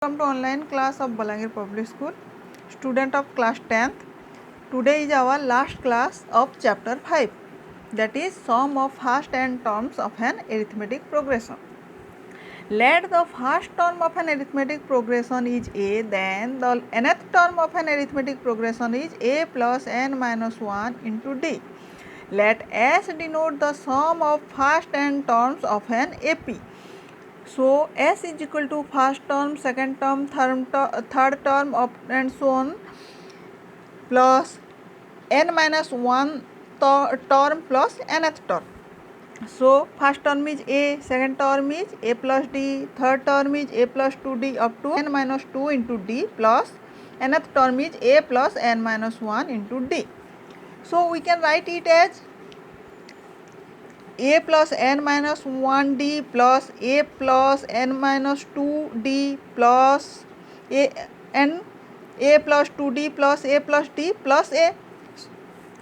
Welcome to online class of Balangir Public School. Student of class 10th. Today is our last class of chapter 5, that is sum of first and terms of an arithmetic progression. Let the first term of an arithmetic progression is a, then the nth term of an arithmetic progression is a plus n minus 1 into d. Let S denote the sum of first and terms of an AP. So S is equal to first term, second term, third term of and so on, plus n minus 1 term plus nth term. So first term is A, second term is A plus D, third term is A plus 2D up to n minus 2 into D, plus nth term is A plus n minus 1 into D. So we can write it as a plus n minus 1d plus a plus n minus 2d plus a plus 2d plus a plus d plus a.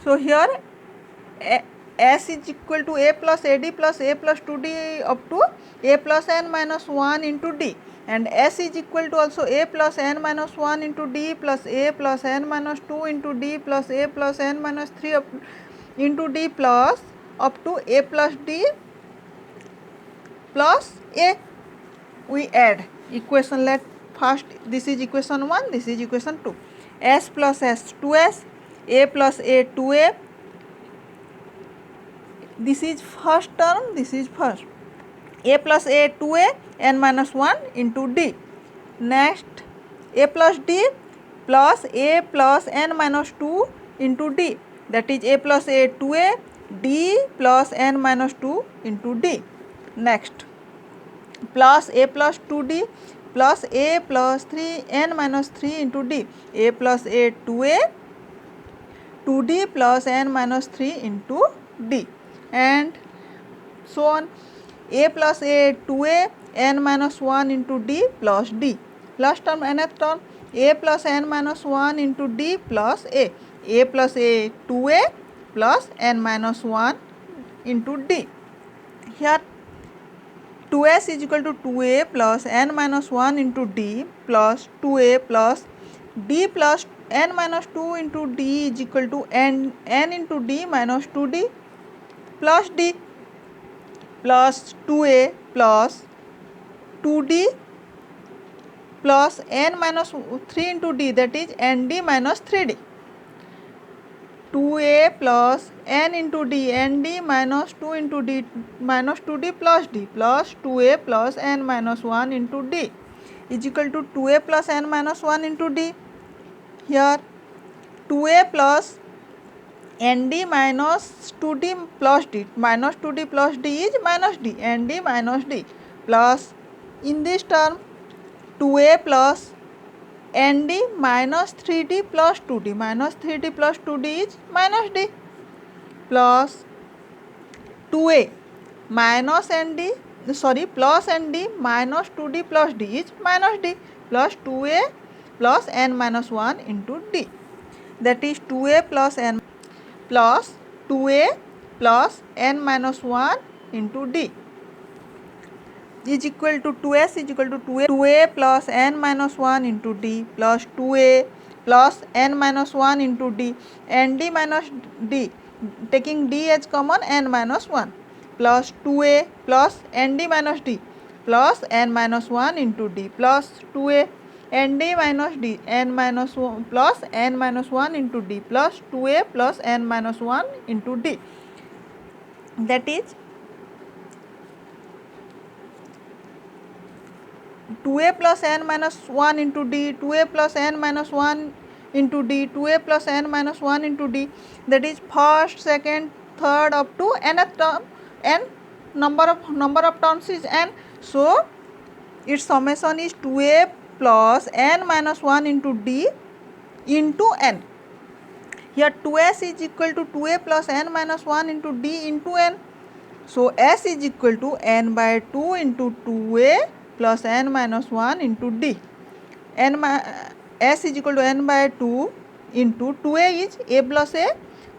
So here S is equal to a plus ad plus a plus 2d up to a plus n minus 1 into d, and S is equal to also a plus n minus 1 into d plus a plus n minus 2 into d plus a plus n minus 3 up into d plus up to a plus d plus a. We add equation. Let first, this is equation 1, this is equation 2. S plus S 2s, a plus a 2a. This is first term, this is first. A plus a 2a n minus 1 into d. Next a plus d plus a plus n minus 2 into d, that is a plus a 2a d plus n minus 2 into d. Next plus a plus 2d plus a plus 3 n minus 3 into d, a plus a 2a 2d plus n minus 3 into d, and so on. A plus a 2a n minus 1 into d plus d. Last term, nth term, a plus n minus 1 into d plus a plus a 2a plus n minus 1 into d. Here 2s is equal to 2a plus n minus 1 into d plus 2a plus d plus n minus 2 into d is equal to n into d minus 2d plus d plus 2a plus 2d plus n minus 3 into d, that is nd minus 3d. 2a plus n into d, nd minus 2 into d minus 2d plus d plus 2a plus n minus 1 into d is equal to 2a plus n minus 1 into d. Here 2a plus nd minus 2d plus d, minus 2d plus d is minus d, nd minus d, plus in this term 2a plus nd minus 3d plus 2d, minus 3d plus 2d is minus d, plus 2a minus nd, sorry, plus nd minus 2d plus d is minus d, plus 2a plus n minus 1 into d, that is 2a plus n plus 2a plus n minus 1 into d is equal to 2s is equal to 2a plus n minus 1 into d plus 2a plus n minus 1 into d, and d minus d, taking d as common, n minus 1, plus 2a plus nd minus d plus n minus 1 into d plus 2a nd minus d n minus 1 plus n minus 1 into d plus 2a plus n minus 1 into d, that is 2a plus n minus 1 into d, 2a plus n minus 1 into d, 2a plus n minus 1 into d, that is first, second, third up to nth term, n number of terms is n. So its summation is 2a plus n minus 1 into d into n. Here 2s is equal to 2a plus n minus 1 into d into n. So s is equal to n by 2 into 2a plus n minus 1 into d. S is equal to n by 2 into 2a is a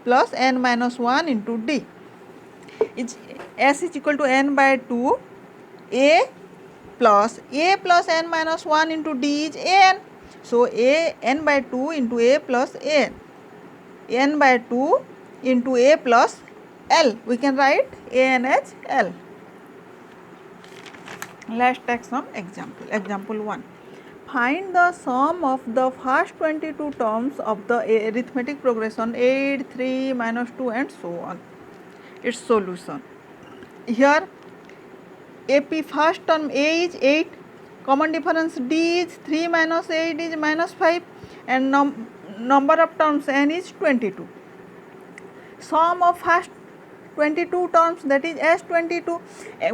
plus n minus 1 into d. S is equal to n by 2 a plus a plus n minus 1 into d is an. So a n by 2 into a plus an. N by 2 into a plus L. We can write an as L. Let's take some example. Example 1. Find the sum of the first 22 terms of the arithmetic progression 8, 3, minus 2 and so on. Its solution. Here AP first term A is 8, common difference D is 3 minus 8 is minus 5 and number of terms n is 22. Sum of first 22 terms, that is S22.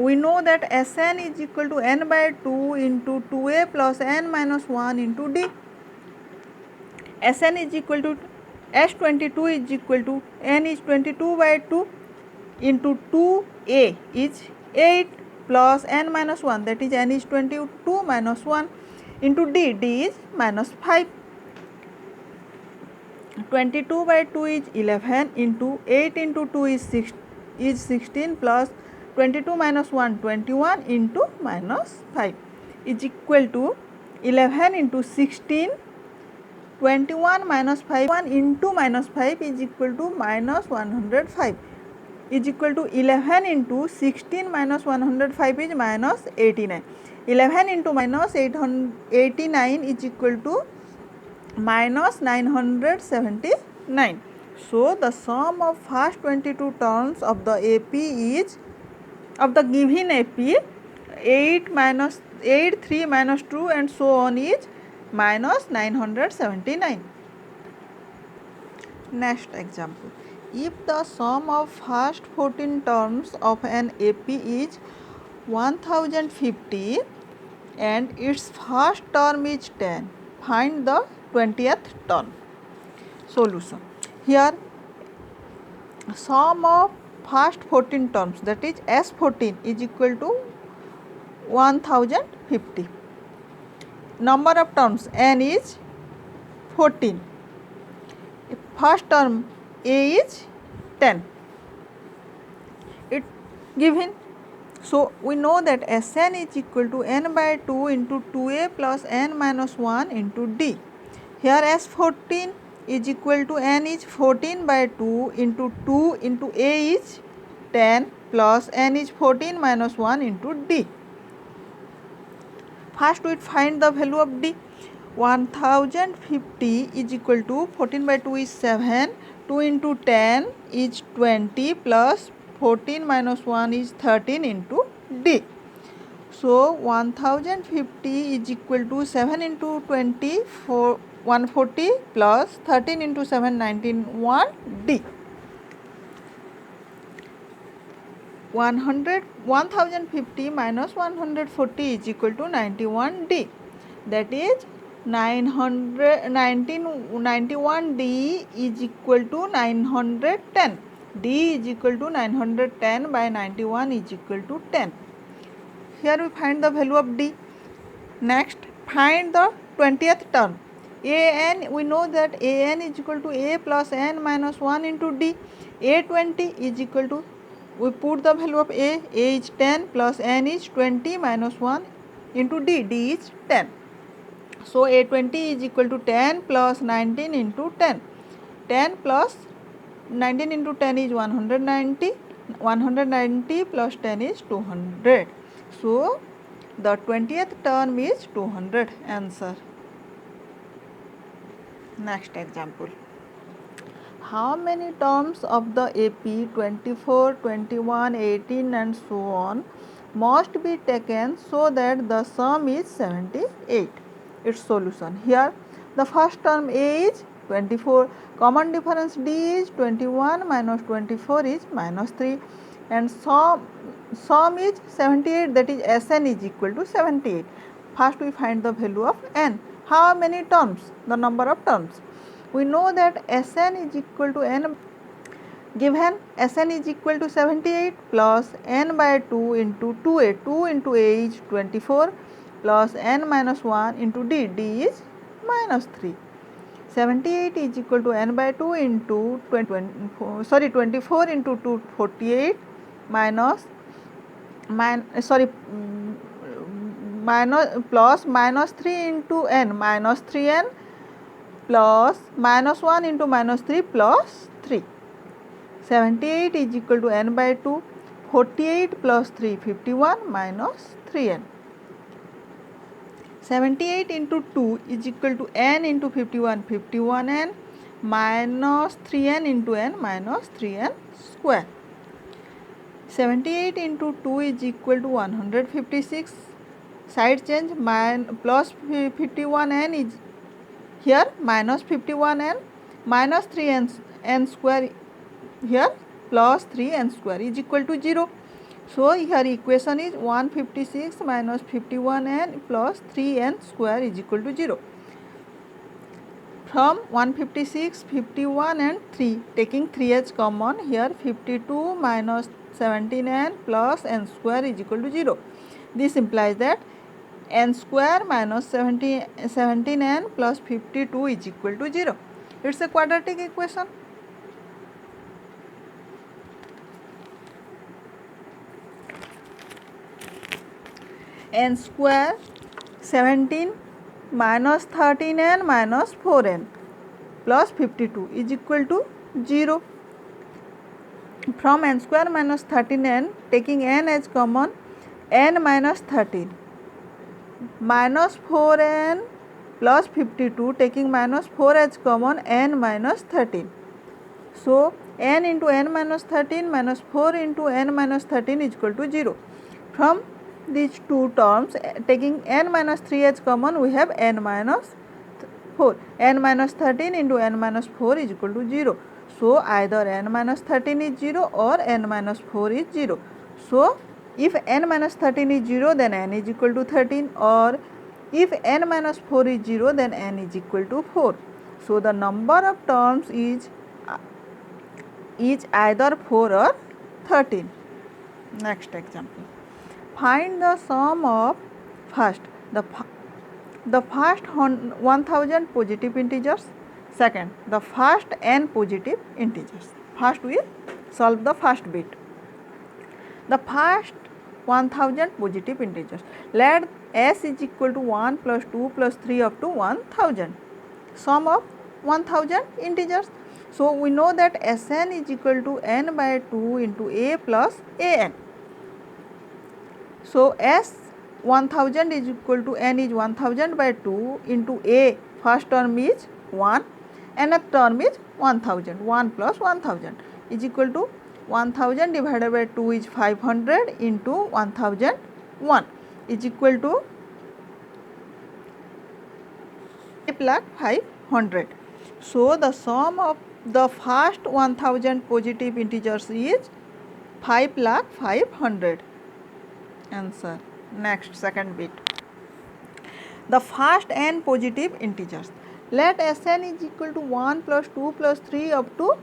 We know that Sn is equal to n by 2 into 2a plus n minus 1 into d. Sn is equal to S22 is equal to n is 22 by 2 into 2a is 8 plus n minus 1, that is n is 22 minus 1 into d, d is minus 5. 22 by 2 is 11 into 8 into 2 is 16 plus 22 minus 1 21 into minus 5 is equal to 11 into 16 21 minus 5 1 into minus 5 is equal to minus 105 is equal to 11 into 16 minus 105 is minus 89. 11 into minus 89 is equal to minus 979. So the sum of first 22 terms of the AP is, of the given AP, 8 minus 8, 3 minus 2 and so on is minus 979. Next example. If the sum of first 14 terms of an AP is 1050 and its first term is 10, find the 20th term. Solution. Here sum of first 14 terms, that is S14 is equal to 1050. Number of terms n is 14. First term a is 10. It given. So we know that Sn is equal to n by 2 into 2a plus n minus 1 into d. Here S14 is equal to n is 14 by 2 into a is 10 plus n is 14 minus 1 into d. First we find the value of d. 1050 is equal to 14 by 2 is 7, 2 into 10 is 20 plus 14 minus 1 is 13 into d. So 1050 is equal to 7 into 20 for 140 plus 13 into 7 91 d. 1050 minus 140 is equal to 91 d. That is 91 d is equal to 910. D is equal to 910 by 91 is equal to 10. Here we find the value of d. Next, find the 20th term. An, we know that an is equal to a plus n minus 1 into d. A20 is equal to, we put the value of a is 10 plus n is 20 minus 1 into d, d is 10. So A20 is equal to 10 plus 19 into 10. 10 plus 19 into 10 is 190. 190 plus 10 is 200. So the 20th term is 200. Answer. Next example. How many terms of the AP 24, 21, 18 and so on must be taken so that the sum is 78? Its solution. Here the first term a is 24, common difference d is 21 minus 24 is minus 3 and sum is 78, that is Sn is equal to 78. First we find the value of n. How many terms? The number of terms. We know that Sn is equal to n, given Sn is equal to 78 plus n by 2 into 2a. 2 into a is 24 plus n minus 1 into d, d is minus 3. 78 is equal to n by 2 into 24 into 2, 48 minus plus minus 3 into n minus 3n plus minus 1 into minus 3 plus 3. 78 is equal to n by 2. 48 plus 3 51 minus 3n. 78 into 2 is equal to n into 51 51n minus 3n into n minus 3n square. 78 into 2 is equal to 156. Side change, plus 51n is here minus 51n minus 3n square here plus 3n square is equal to 0. So here equation is 156 minus 51n plus 3n square is equal to 0. From 156, 51 and 3, taking 3 as common, here 52 minus 17n plus n square is equal to 0. This implies that n square minus 17n plus 52 is equal to 0. It's a quadratic equation. N square 17 minus 13n minus 4n plus 52 is equal to 0. From n square minus 13n, taking n as common, n minus 13 minus 4n plus 52, taking minus 4 as common, n minus 13. So n into n minus 13 minus 4 into n minus 13 is equal to 0. From these two terms, taking n minus 3 as common, we have n minus 4. n minus 13 into n minus 4 is equal to 0. So either n minus 13 is 0 or n minus 4 is 0. So if n minus 13 is 0, then n is equal to 13, or if n minus 4 is 0, then n is equal to 4. So the number of terms is either 4 or 13. Next example. Find the sum of the first 1000 positive integers, second the first n positive integers. First we solve the first bit. The first 1000 positive integers. Let s is equal to 1 plus 2 plus 3 up to 1000. Sum of 1000 integers. So we know that Sn is equal to n by 2 into a plus an. So S 1000 is equal to n is 1000 by 2 into a, first term is 1, nth term is 1000, 1 plus 1000 is equal to 1000 divided by 2 is 500 into 1001 is equal to 500. So the sum of the first 1000 positive integers is 500,500. Answer. Next, second bit. The first n positive integers. Let Sn is equal to 1 plus 2 plus 3 up to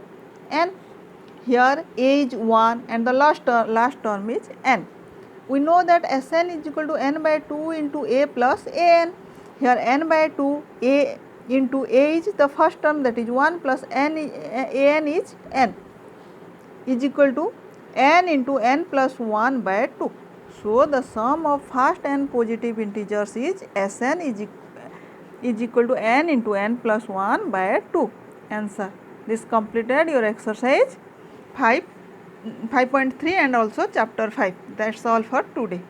n. Here a is 1 and the last term is n. We know that Sn is equal to n by 2 into a plus an. Here n by 2, a into a is the first term, that is 1 plus an is n, is equal to n into n plus 1 by 2. So the sum of first n positive integers is Sn is equal to n into n plus 1 by 2. Answer. This completed your exercise 5.3 and also chapter 5. That's all for today.